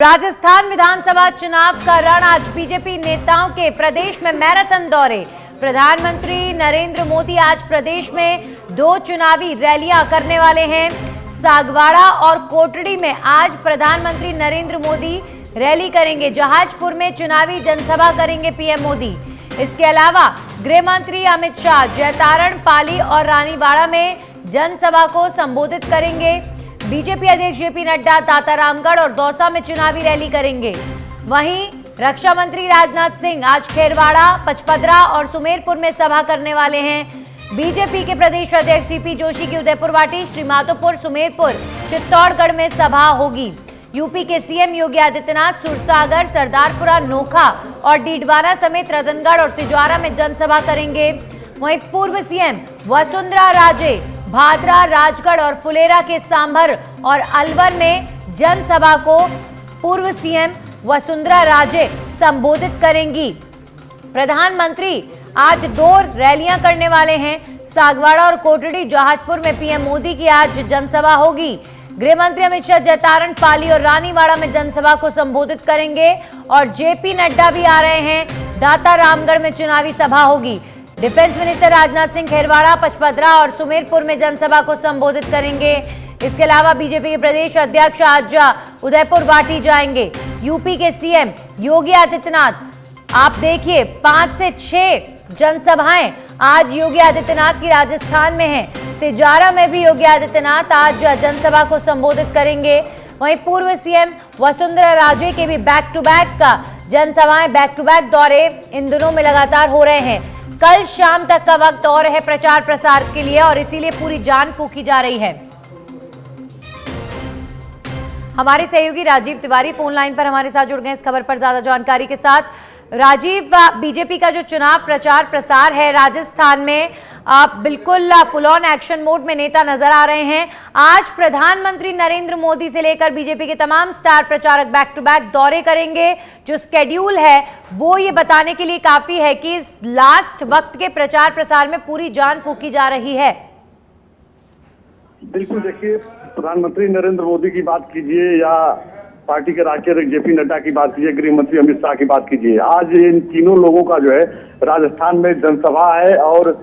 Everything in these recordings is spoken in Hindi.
राजस्थान विधानसभा चुनाव का रण आज बीजेपी नेताओं के प्रदेश में मैराथन दौरे। प्रधानमंत्री नरेंद्र मोदी आज प्रदेश में 2 चुनावी रैलियां करने वाले हैं। सागवाड़ा और कोटड़ी में आज प्रधानमंत्री नरेंद्र मोदी रैली करेंगे। जहाजपुर में चुनावी जनसभा करेंगे पीएम मोदी। इसके अलावा गृह मंत्री अमित शाह जैतारण, पाली और रानीवाड़ा में जनसभा को संबोधित करेंगे। बीजेपी अध्यक्ष जेपी नड्डा दातारामगढ़ और दौसा में चुनावी रैली करेंगे। वहीं रक्षा मंत्री राजनाथ सिंह आज खेरवाड़ा, पचपदरा और सुमेरपुर में सभा करने वाले हैं। बीजेपी के प्रदेश अध्यक्ष सीपी जोशी की उदयपुरवाटी, श्रीमाधोपुर, सुमेरपुर, चित्तौड़गढ़ में सभा होगी। यूपी के सीएम योगी आदित्यनाथ सूरसागर, सरदारपुरा, नोखा और डीडवाना समेत रतनगढ़ और तिजवारा में जनसभा करेंगे। वहीं पूर्व सीएम वसुंधरा राजे भादरा, राजगढ़ और फुलेरा के सांभर और अलवर में जनसभा को पूर्व सीएम वसुंधरा राजे संबोधित करेंगी। प्रधानमंत्री आज 2 रैलियां करने वाले हैं। सागवाड़ा और कोटड़ी, जहाजपुर में पीएम मोदी की आज जनसभा होगी। गृह मंत्री अमित शाह जैतारण, पाली और रानीवाड़ा में जनसभा को संबोधित करेंगे और जेपी नड्डा भी आ रहे हैं। दातारामगढ़ में चुनावी सभा होगी। डिफेंस मिनिस्टर राजनाथ सिंह खेरवाड़ा, पचपदरा और सुमेरपुर में जनसभा को संबोधित करेंगे। इसके अलावा बीजेपी के प्रदेश अध्यक्ष आज उदयपुरवाटी जाएंगे। यूपी के सीएम योगी आदित्यनाथ, आप देखिए 5 से 6 जनसभाएं आज योगी आदित्यनाथ की राजस्थान में हैं। तिजारा में भी योगी आदित्यनाथ आज जनसभा को संबोधित करेंगे। वहीं पूर्व सीएम वसुंधरा राजे के भी बैक टू बैक का जनसभाएं, बैक टू बैक दौरे इन दिनों में लगातार हो रहे हैं। कल शाम तक का वक्त और है प्रचार प्रसार के लिए और इसीलिए पूरी जान फूंकी जा रही है। हमारे सहयोगी राजीव तिवारी फोन लाइन पर हमारे साथ जुड़ गए इस खबर पर ज्यादा जानकारी के साथ। राजीव, बीजेपी का जो चुनाव प्रचार प्रसार है राजस्थान में, आप बिल्कुल फुल ऑन एक्शन मोड में नेता नजर आ रहे हैं। आज प्रधानमंत्री नरेंद्र मोदी से लेकर बीजेपी के तमाम स्टार प्रचारक बैक टू बैक दौरे करेंगे। जो स्केड्यूल है वो ये बताने के लिए काफी है कि इस लास्ट वक्त के प्रचार प्रसार में पूरी जान फूंकी जा रही है। बिल्कुल, देखिए, प्रधानमंत्री नरेंद्र मोदी की बात कीजिए या पार्टी के राष्ट्रीय अध्यक्ष जेपी नड्डा की बात कीजिए, गृह मंत्री अमित शाह की बात कीजिए, आज इन तीनों लोगों का जो है राजस्थान में जनसभा है और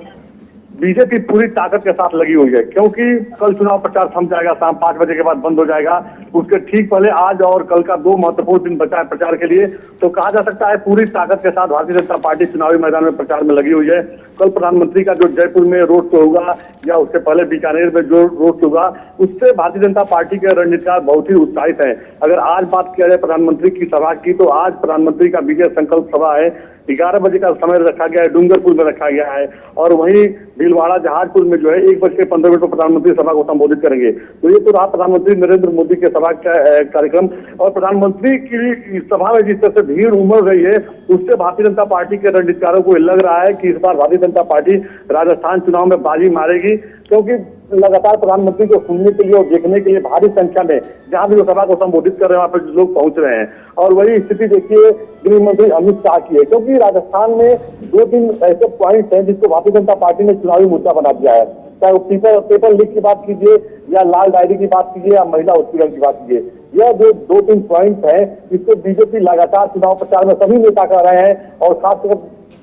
बीजेपी पूरी ताकत के साथ लगी हुई है। क्योंकि कल चुनाव प्रचार थम जाएगा, शाम 5 बजे के बाद बंद हो जाएगा। उसके ठीक पहले आज और कल का 2 महत्वपूर्ण दिन बचा है प्रचार के लिए। तो कहा जा सकता है पूरी ताकत के साथ भारतीय जनता पार्टी चुनावी मैदान में प्रचार में लगी हुई है। कल प्रधानमंत्री का जो जयपुर में रोड शो होगा या उससे पहले बीकानेर में जो रोड शो होगा, उससे भारतीय जनता पार्टी के रणनीतिकार बहुत ही उत्साहित है। अगर आज बात किया जाए प्रधानमंत्री की सभा की, तो आज प्रधानमंत्री का विजय संकल्प सभा है। 11 बजे का समय रखा गया है, डूंगरपुर में रखा गया है। और वहीं भीलवाड़ा, जहाजपुर में जो है 1:15 पर प्रधानमंत्री सभा को संबोधित करेंगे। तो ये तो रहा प्रधानमंत्री नरेंद्र मोदी के सभा का कार्यक्रम। और प्रधानमंत्री की सभा में जिस तरह से भीड़ उमड़ रही है, उससे भारतीय जनता पार्टी के रणनीतिकारों को लग रहा है कि इस बार भारतीय जनता पार्टी राजस्थान चुनाव में बाजी मारेगी। क्योंकि लगातार प्रधानमंत्री को सुनने के लिए और देखने के लिए भारी संख्या में जहां भी वो सभा को संबोधित कर रहे हैं वहां पर लोग पहुंच रहे हैं। और वही स्थिति देखिए गृह मंत्री अमित शाह की है। क्योंकि राजस्थान में 2-3 ऐसे पॉइंट हैं जिसको भारतीय जनता पार्टी ने चुनावी मुद्दा बना दिया है। चाहे वो पेपर लीक की बात कीजिए या लाल डायरी की बात कीजिए या महिला उत्पीड़न की बात कीजिए, यह जो 2-3 पॉइंट है इसको बीजेपी लगातार चुनाव प्रचार में सभी नेता कर रहे हैं। और खास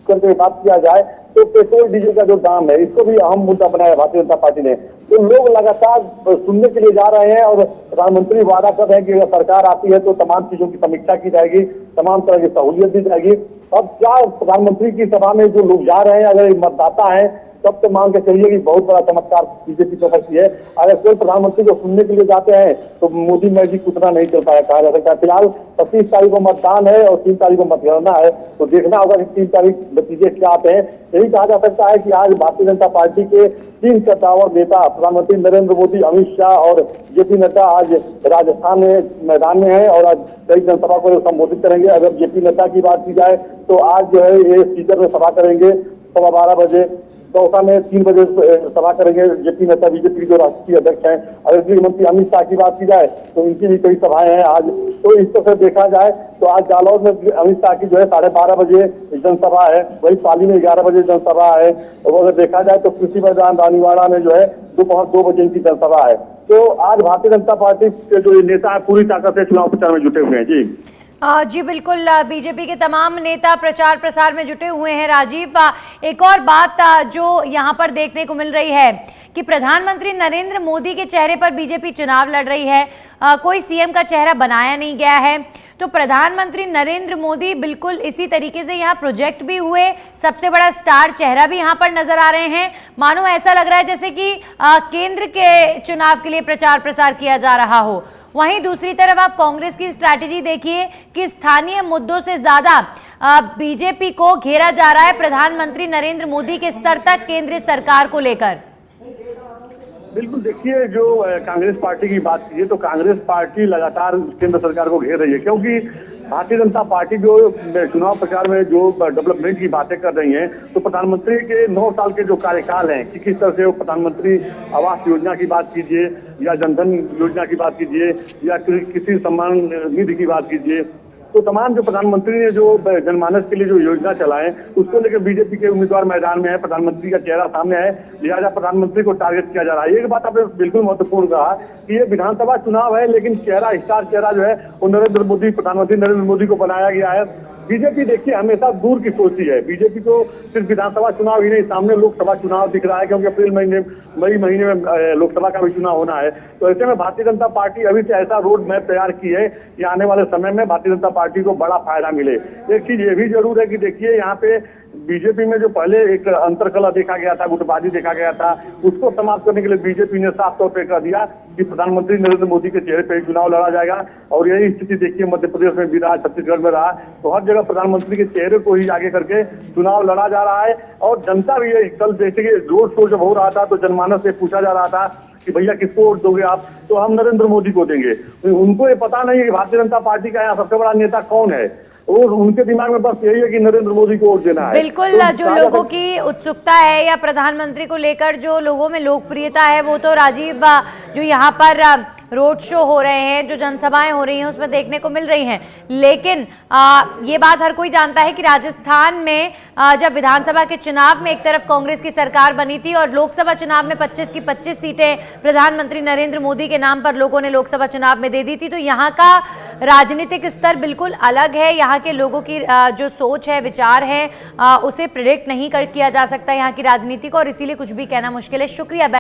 करके बात किया जाए तो पेट्रोल डीजल का जो दाम है, इसको भी अहम मुद्दा बनाया भारतीय जनता पार्टी ने। तो लोग लगातार सुनने के लिए जा रहे हैं और प्रधानमंत्री वादा कर रहे हैं कि अगर सरकार आती है तो तमाम चीजों की समीक्षा की जाएगी, तमाम तरह की सहूलियत दी जाएगी। अब क्या प्रधानमंत्री की सभा में जो लोग जा रहे हैं, अगर मतदाता है तब तो मान के चलिए कि बहुत बड़ा चमत्कार बीजेपी को करती है। अगर कोई प्रधानमंत्री को सुनने के लिए जाते हैं तो मोदी मैजिक उतना नहीं चल पाया कहा जा सकता है। फिलहाल 25 तारीख को मतदान है और 3 तारीख को मतगणना है, तो देखना होगा कि 3 तारीख नतीजे क्या आते हैं। यही कहा जा सकता है कि आज भारतीय जनता पार्टी के 3 कद्दावर नेता प्रधानमंत्री नरेंद्र मोदी, अमित शाह और जेपी नड्डा आज राजस्थान में मैदान में है और आज कई जनसभा को संबोधित करेंगे। अगर जेपी नड्डा की बात की जाए तो आज जो है ये सीकर में सभा करेंगे 12:15 बजे। दौसा में 3 बजे सभा करेंगे जेपी नड्डा, बीजेपी जो राष्ट्रीय अध्यक्ष हैं। अगर गृह मंत्री अमित शाह की बात की जाए तो इनकी भी कई सभाएं हैं आज। तो इस तरह से देखा जाए तो आज जालौर में अमित शाह की जो है 12:30 बजे जनसभा है, वही पाली में 11 बजे जनसभा है। और अगर देखा जाए तो कृषि मैदान रानीवाड़ा में जो है दोपहर 2 बजे इनकी जनसभा है। तो आज भारतीय जनता पार्टी के जो नेता है पूरी ताकत से चुनाव प्रचार में जुटे हुए हैं। जी जी बिल्कुल, बीजेपी के तमाम नेता प्रचार प्रसार में जुटे हुए हैं। राजीव, एक और बात जो यहाँ पर देखने को मिल रही है कि प्रधानमंत्री नरेंद्र मोदी के चेहरे पर बीजेपी चुनाव लड़ रही है। कोई सीएम का चेहरा बनाया नहीं गया है, तो प्रधानमंत्री नरेंद्र मोदी बिल्कुल इसी तरीके से यहाँ प्रोजेक्ट भी हुए, सबसे बड़ा स्टार चेहरा भी यहाँ पर नजर आ रहे हैं। मानो ऐसा लग रहा है जैसे कि केंद्र के चुनाव के लिए प्रचार प्रसार किया जा रहा हो। वहीं दूसरी तरफ आप कांग्रेस की स्ट्रैटेजी देखिए कि स्थानीय मुद्दों से ज्यादा बीजेपी को घेरा जा रहा है प्रधानमंत्री नरेंद्र मोदी के स्तर तक केंद्रीय सरकार को लेकर। बिल्कुल, देखिए जो कांग्रेस पार्टी की बात कीजिए तो कांग्रेस पार्टी लगातार केंद्र सरकार को घेर रही है, क्योंकि भारतीय जनता पार्टी जो चुनाव प्रचार में जो डेवलपमेंट की बातें कर रही है, तो प्रधानमंत्री के 9 साल के जो कार्यकाल हैं कि किस तरह से वो प्रधानमंत्री आवास योजना की बात कीजिए या जनधन योजना की बात कीजिए या किसी सम्मान निधि की बात कीजिए, तो तमाम जो प्रधानमंत्री ने जो जनमानस के लिए जो योजना चलाए उसको लेकर बीजेपी के उम्मीदवार मैदान में है, प्रधानमंत्री का चेहरा सामने है, लिहाजा प्रधानमंत्री को टारगेट किया जा रहा है। एक बात आपने बिल्कुल महत्वपूर्ण कहा कि ये विधानसभा चुनाव है, लेकिन स्टार चेहरा जो है वो नरेंद्र मोदी, प्रधानमंत्री नरेंद्र मोदी को बनाया गया है। बीजेपी देखिए हमेशा दूर की सोचती है। बीजेपी को सिर्फ विधानसभा चुनाव ही नहीं, सामने लोकसभा चुनाव दिख रहा है, क्योंकि मई महीने में लोकसभा का भी चुनाव होना है। तो ऐसे में भारतीय जनता पार्टी अभी से ऐसा रोड मैप तैयार की है कि आने वाले समय में भारतीय जनता पार्टी को बड़ा फायदा मिले। एक चीज ये भी जरूर है कि देखिए यहाँ पे बीजेपी में जो पहले एक अंतरकलह देखा गया था, गुटबाजी देखा गया था, उसको समाप्त करने के लिए बीजेपी ने साफ तौर पर कह दिया कि प्रधानमंत्री नरेंद्र मोदी के चेहरे पर चुनाव लड़ा जाएगा। और यही स्थिति देखिए मध्य प्रदेश में भी रहा, छत्तीसगढ़ में रहा, तो हर जगह प्रधानमंत्री के चेहरे को ही आगे करके चुनाव लड़ा जा रहा है। और जनता भी है, कल जैसे कि रोड शो जब हो रहा था तो जनमानस से पूछा जा रहा था कि भैया किसको वोट दोगे आप, तो हम नरेंद्र मोदी को देंगे। उनको ये पता नहीं है कि भारतीय जनता पार्टी का यहाँ सबसे बड़ा नेता कौन है, और उनके दिमाग में बस यही है कि नरेंद्र मोदी को वोट देना है। बिल्कुल, तो जो लोगों की उत्सुकता है या प्रधानमंत्री को लेकर जो लोगों में लोकप्रियता है, वो तो राजीव जो यहाँ पर रोड शो हो रहे हैं, जो जनसभाएं हो रही हैं, उसमें देखने को मिल रही हैं। लेकिन ये बात हर कोई जानता है कि राजस्थान में जब विधानसभा के चुनाव में एक तरफ कांग्रेस की सरकार बनी थी और लोकसभा चुनाव में 25 की 25 सीटें प्रधानमंत्री नरेंद्र मोदी के नाम पर लोगों ने लोकसभा चुनाव में दे दी थी, तो यहाँ का राजनीतिक स्तर बिल्कुल अलग है। यहाँ के लोगों की जो सोच है, विचार है, उसे प्रेडिक्ट नहीं किया जा सकता यहाँ की राजनीति को, और इसीलिए कुछ भी कहना मुश्किल है। शुक्रिया।